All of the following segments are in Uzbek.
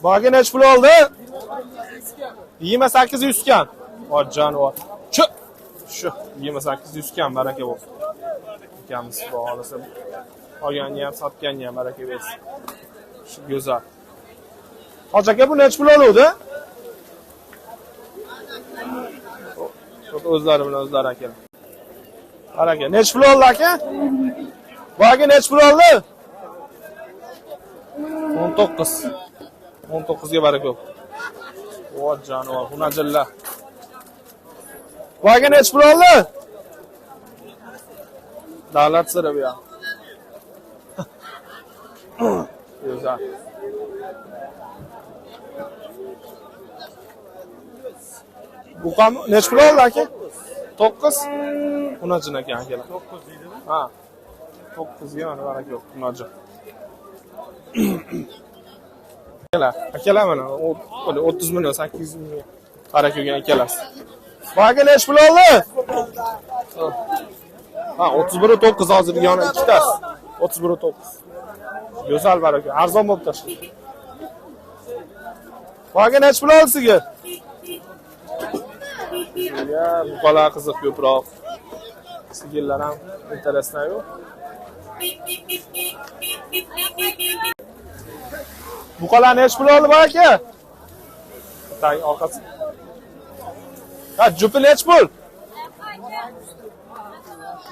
Bugün neç pul oldu? 28 yüzkan. O canavor. Şu 28 yüzkan baraka bo'lsin. Ikamiz bo'lsin. Olganni ham, sotganni ham baraka bersin. Shu go'zal. Hoji aka bu nech pul oluvdi? O'zlari bilan o'zlari aka. Baraka. Nech pul oldi aka? Bugün nech pul oldi? 19. 19 ga baraka bo'lsin. O canavor, hunajilla. Bugün nech pul oldi? Davlat siri bu ya. Güzel. Bu kam nech pul oldi aka? 9. Hunajin ekan akalar. 9 deydimi? Ha. 9 ga mana baraka yo'q, hunajin. Akalar mana 30 million, 800 million baraka yo'gan akalasi. Bugün nech pul oldi? Ha, 31 9 hozir yana ikkitasi. 31 9. Go'zal baraka, arzon bo'lib turibdi. Bugün nech pul oldi sizga? Ya, bu bola qiziq ko'proq. Sigirlar ham interesdan yo'q. Bu qola nech pul oldi aka? Tay orqasi. Ha, jupi nech pul?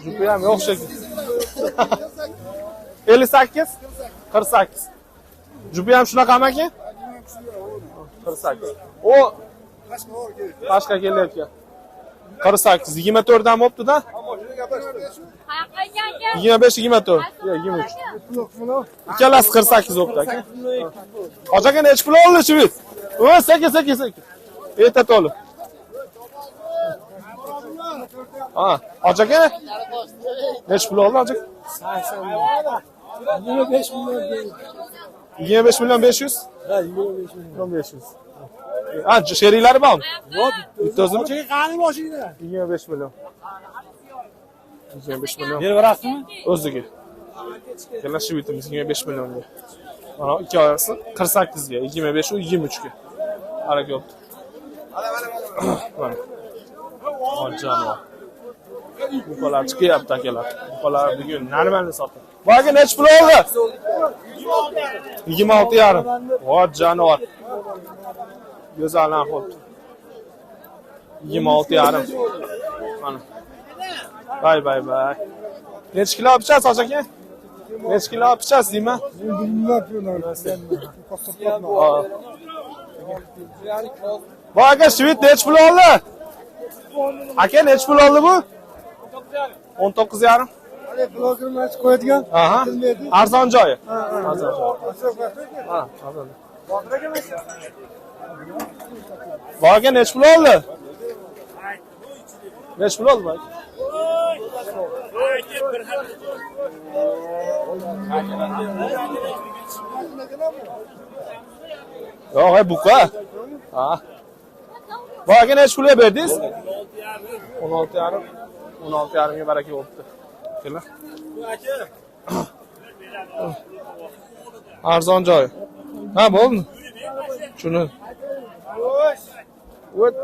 Jupi ham yo'q shekilli. 58, 48. Jupi ham shunaqami aka? 48. O Qashqa kelayotgan. 48, 24 dan bo'pti-da? 25, 24. Yo'q, 23. Ikkalasi 48 bo'pti aka. Hoji aka nech pul oldi shu? O, sekin. Eta to'liq. Ha, hoji aka nech pul oldi hoji? 25 million. 25 million 500? Ha, 25 million 500. Ha, sheriklari bormi? Yo'q, bitta o'zimi. Hoji aka qani mashina? 25 million. 25 million. Berib berasizmi? O'ziga. Kelishib yutimiz 25 millionga. Mana ikki oyasi 48 ga, 25 u 23 ga. Haraka yo'q. Mana. Hojjano. Bu qolar chiqyapti akalar. Bu qolar bugun normalni sotdi. Bugün nech pul oldi? 26,5. Hojjano. Go'zal narx. 26,5. Mana. Bay. Nech kilo olibsiz hoji aka? Nech kilo olibsiz deyman? Bu aka shvit nech pul oldi? Aka nech pul oldi bu? 19,5. Hali blogerni qo'yadigan. Aha. Arzon joyi. Arzon joyi. Ha, arzon. Bu aka nech pul oldi? Nech pul oldi bu aka? Yo'q, buqa. Ha. Bu aka nech pulga berdingiz? 16,5. 16,5 ga baraka bo'libdi. Kelar. Arzon joy. Ha, bo'ldi. Shuni. O't.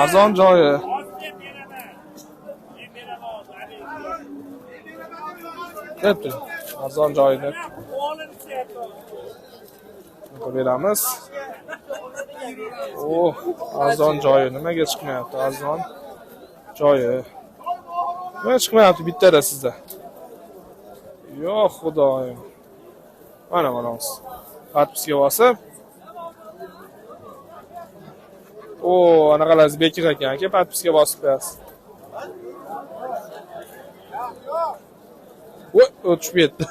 Arzon joyi. Debdi. Arzon joyida. Beramiz. O, arzon joyi nimaga chiqmayapti? Arzon joyi. Nima chiqmayapti bittada sizda? Yo'q, xudoyim. Mana o'zi. Podpiska bosib. O, anaqalar bekir ekan aka, podpiska bosib qo'yasiz. Voy, o'tib ketdi.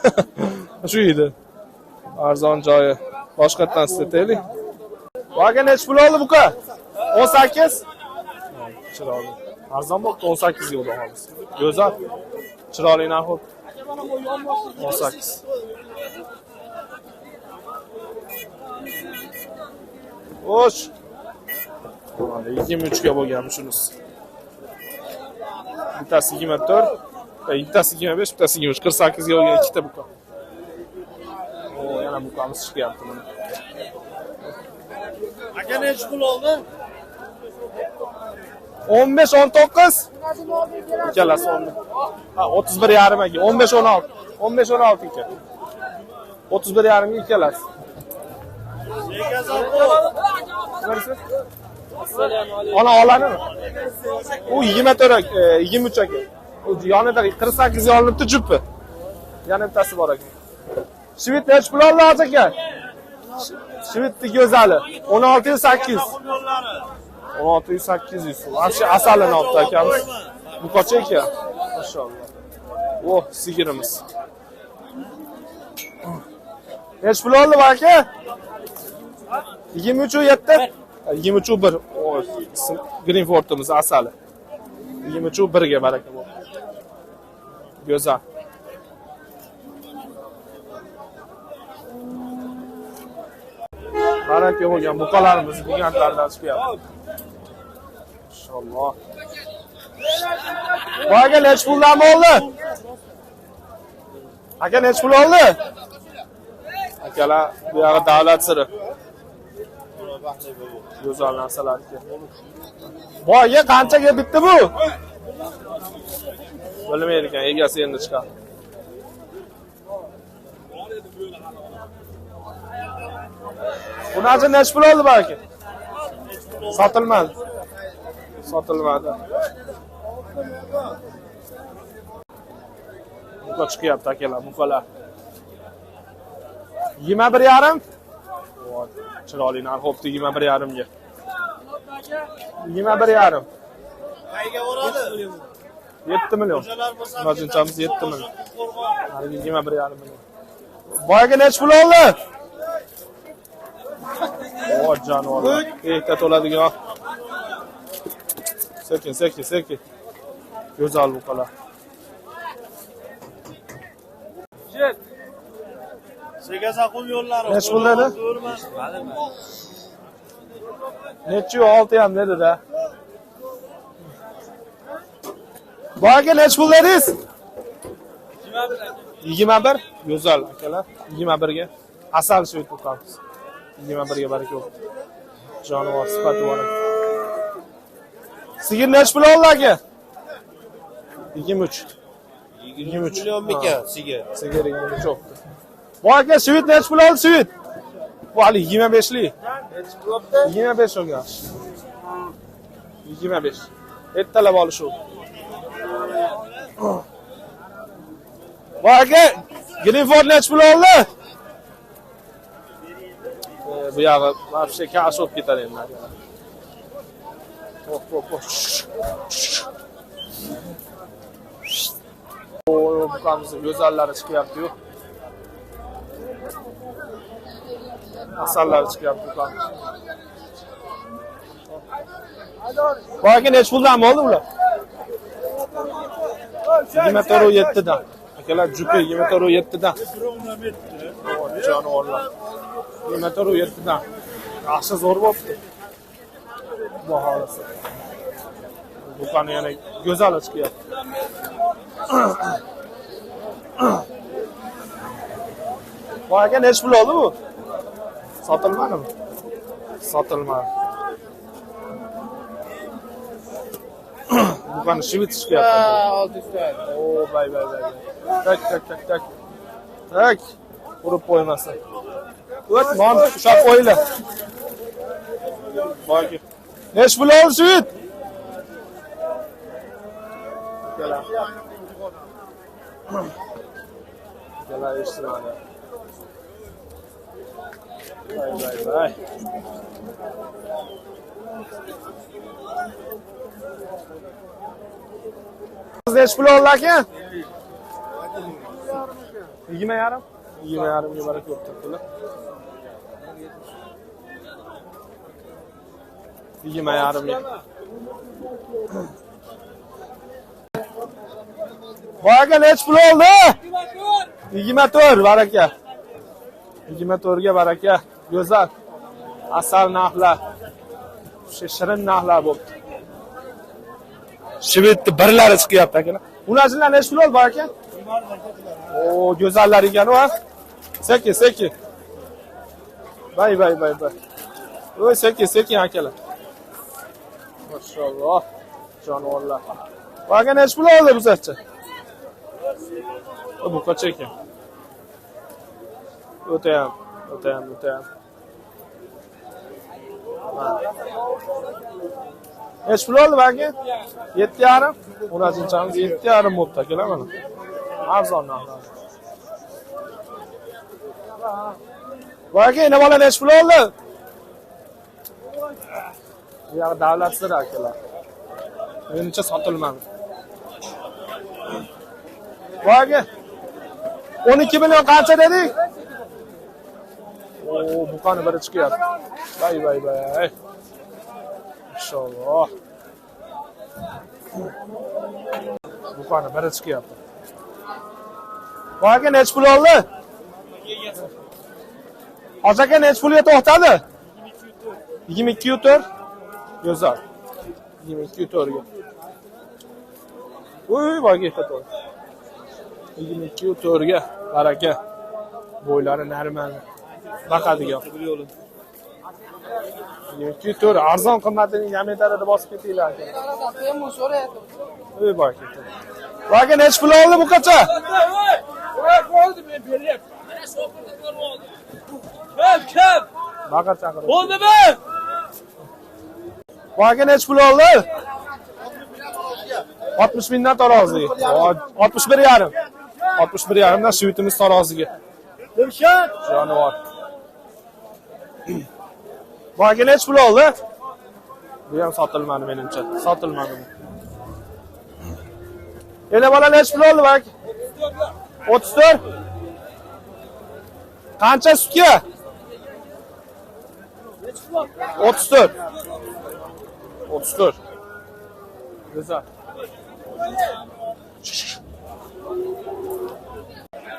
Shu edi. Arzon joyi. Boshqatdan islataylik. Vaga nech pul oldi buqa? 18. Chiroyli. Arzon bo'pti 18 ga olamiz. Go'zal. Chiroyli narx. 18. Xo'sh. Mana 23 ga bo'lgan shunisi. Bittasi 24, bittasi 25, bittasi 23, 48 ga bo'lgan ikkita buqa. O, yana Mana buqamiz chiqyapti mana. Aka nechi pul oldi? 15 19 ikkalasi 10. Ha 31,5 aka. 15 16. 15 16 aka. 31,5 ga ikkalasi. Nega zo'q? Neresi? Ana olanimi? U 24 23 aka. U yonida 48 yolinibdi jupi. Yana bittasi bor aka. Shvit nech pul oldi hozir aka? Shvitni go'zali 1608. 1600. Вообще asalini olibdi akamiz. Bu qancha ekan? Mashallah. Oh, sigirimiz. Nech pul oldi aka? 23.7. 23.1. O Greenfordimiz asali. 23.1 ga baraka bo'ldi. Go'zal. Baraka bo'lgan buqalarimiz gigantlardan chiqyapti. Maşallah. Bu aka nech puldan oldi? Aka nech pul oldi? Akalar bu yoqda davlat siri. Go'zal narsalar ekan. Bu aka qanchaga bitdi bu? Bilmaydi ekan, egasi endi chiqadi. Bunaqa nech pul oldi bu aka? Sotilmadi. Sotilmadi. Bu chiqyapti akalar, buqalar. 21,5. Voy, chiroyli narx bo'pti 21,5 ga. 21,5. Qayga boradi? 7 million. Majinchamiz 7 million. Hali 21,5 million. Boyaga nech pul oldi? O jonivorlar. Ehta to'ladigan. Sekin. Go'zal buqalar. Segazaqul yo'llari. Nech pul dedi? Nechi 6 ham dedi-da. Boyaga nech pul dedingiz? 21. Go'zal akalar. 21 ga. Asal shu buqamiz. 21 ga baraka bo'lsin. Jonivor sifati bor. Sigir nech pul oldi aka? 23. 23 million mikan sigir. Sigir 23 oldi. Bu aka shvit nech pul oldi shvit? Bu hali 25 lik. Nechi pul oldi? 25 olgan. 25. Ertalab olishuv. Bu aka Greenford nech pul oldi? Bu yog'i вообще kash olib ketadi endi. Hop. O buqamizning go'zallari chiqyapti-yu. Asallari chiqyapti buqamiz. Bu aka nech puldan oldi ular? 24.7 dan. Akalar jupi 24.7 dan. Jonivorlar. 24.7 dan. Yaxshi zo'r bo'pti. Baholasi. Buqani yana go'zali chiqyapti. Bu aka nech pul oldi bu? Sotilmadimi? Sotilmadi. Buqani shvit chiqyapti. O bay. Tak. Tak. Urib qo'ymasin. O't, non ushlab qo'yinglar. Boyki. Nech pul oldi shvit? Gala eshitmadi. Bay. Nech pul oldi aka? 20,5. 20,5 ga baraka bo'libdi puli. 20,5 ga. Bu aka nech pul oldi? 24 baraka. 24 ga baraka. Go'zal. Asal narxlar. Shirin narxlar bo'libdi. Shvitni birlari chiqyapti akalar. Ularchilar nech pul oldi aka? O, go'zallar ekan u. Sekin. Bay. Oy, sekin akalar. Maşallah. Jonivorlar. Vaga nechi pul oldi buzachi? Bu qancha ekan? O'tayam. Nechi pul oldi vaga? 7,5. Unazinchamiz 7,5 bo'pti akalar mana. Arzon narx. Vaga nima bola nechi pul oldi? Bu yoq davlat siri akalar. Menimcha sotilmadi. Vaga 12 million qancha dedik? Oo, buqani biri chiqyapti. Bay. Inshaalloh. Buqani biri chiqyapti. Vaga nechi pul oldi? Hozir aka nechi pulga to'xtadi? 22,4. Go'zal. 22,4 ga. Uy, vaga to'xtadi. 22,4 ga. Baraka. Bo'ylari normal. Baqadigan. 22,4 arzon qimmatining diametrida bosib ketinglar aka. Uy, baraka. Vaga nechi pul oldi bu qacha? Oldu men beryapti. Mana sopirni ko'rib oldim. Kim? Baqir chaqirib. Bo'ldimi? Vaga nechi pul oldi? 60 mingdan taroziga. 61,5. 61,5 dan shivitimiz taroziga. Dilshod. Jonivor. Vaga nechi pul oldi? Bu ham sotilmadi menimcha. Sotilmadi. Yana bola nechi pul oldi vaga? 34. Qancha sutga? 34. 34. Güzel.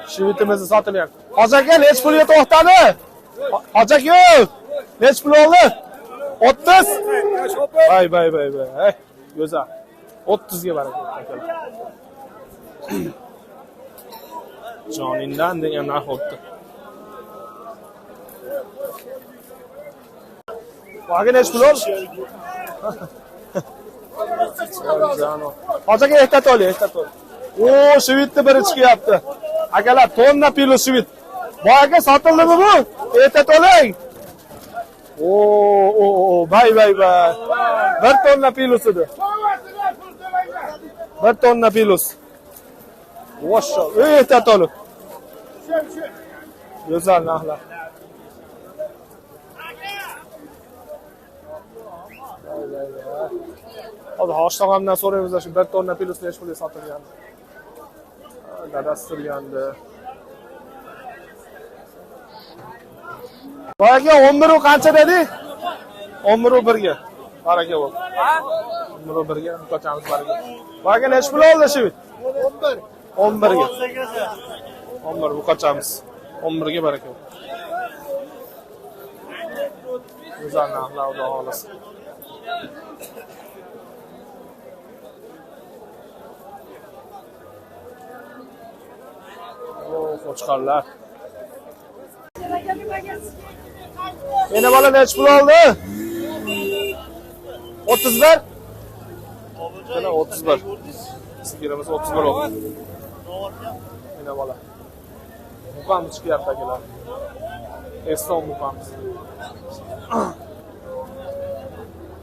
Shivitimizni sotilyapti. Hozir aka nechi pulga to'xtadi? Hozir yo'q. Nechi pul oldi? 30. Bay. Güzel. 30 ga baraka akalar. Jonindan degan narx o'tdi. Vaga nechi pul oldi? Hozirga ehtiyot oling. Oo, shivitni biri chiqyapti. Akalar, tonna pilo shivit. Boyaga sotildimi bu? Ehtiyot oling. Oo, bay. 1 tonna pilosidir. 1 tonna pilos. Maşallah. Ehtiyot oling. Güzel narxlar. Hozir hoshtamdan so'raymiz shu 1 tonna pilos nechi pulga sotilgan. Dadasi turgandi. Boyaga 11 qancha dedi? 11 1 ga. Baraka bo'l. 11 1 ga qochamiz baraka. Boyaga nechi pul oldi shivit? 11. 11 ga. 11 bu qochamiz. 11 ga baraka bo'l. Güzel narxlar Xudo xolasa. Qo'chqorlar. Yana bola nechi pul oldi? 31. Yana 31. Sigirimiz 31 oldi. Yana bola. Muqamiz chiqyapti akalar. Eston muqamiz.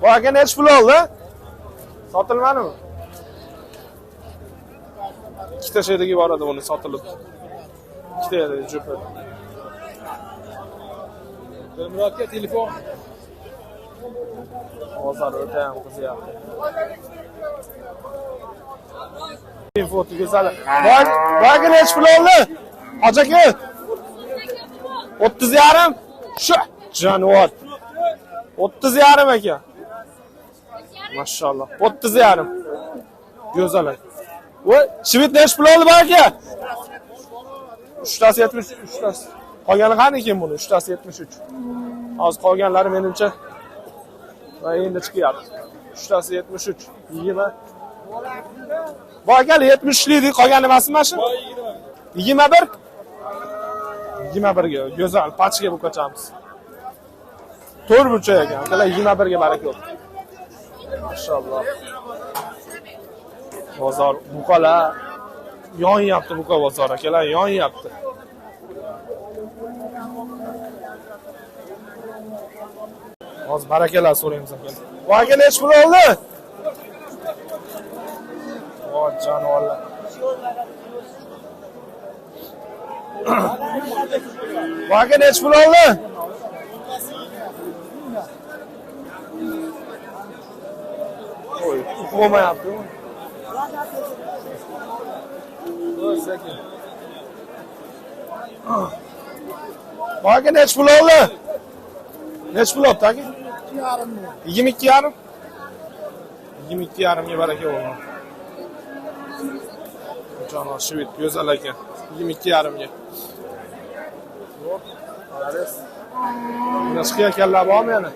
Bu aka nechi pul oldi? Sotilmadimi? Ikkita sherigi bor edi, uni sotilib. Ikkita edi, jupi. Murodga telefon. Hozir o'tayam qizyapti. Foto go'zal. Boyaga nechi pul oldi? Hojaka. 30,5. Shu jonivor. 30,5 aka. Maşallah. 30,5. Go'zal. Voy, shivit nechi pul oldi aka? 3 73. Qolgani qani ekan buni? 3 73. Hozir qolganlari menimcha va endi chiqyapti. 3 73. 20. Bu aka 70 lik qolgani emasmi mana shu? 21. 21 ga go'zal, pachga bu qochamiz. 4 burchak ekan. Akalar 21 ga baraka yo'q. Maşallah. Bozor buqalar yonyapti, buqa bozor akalar yonyapti. Hozir barakalar so'raymiz aka. Bu aka nech pul oldi? Voy jonivorlar. Bu aka nech pul oldi? Oy, uqmayapti. Bu aka nech pul oldi? Nech pul oldi aka? 22,5. 22,5 ga baraka bo'lgan. Jonivor shved go'zal ekan. 22,5 ga. Yo'q. Mana chiqayotganlar bormi yana?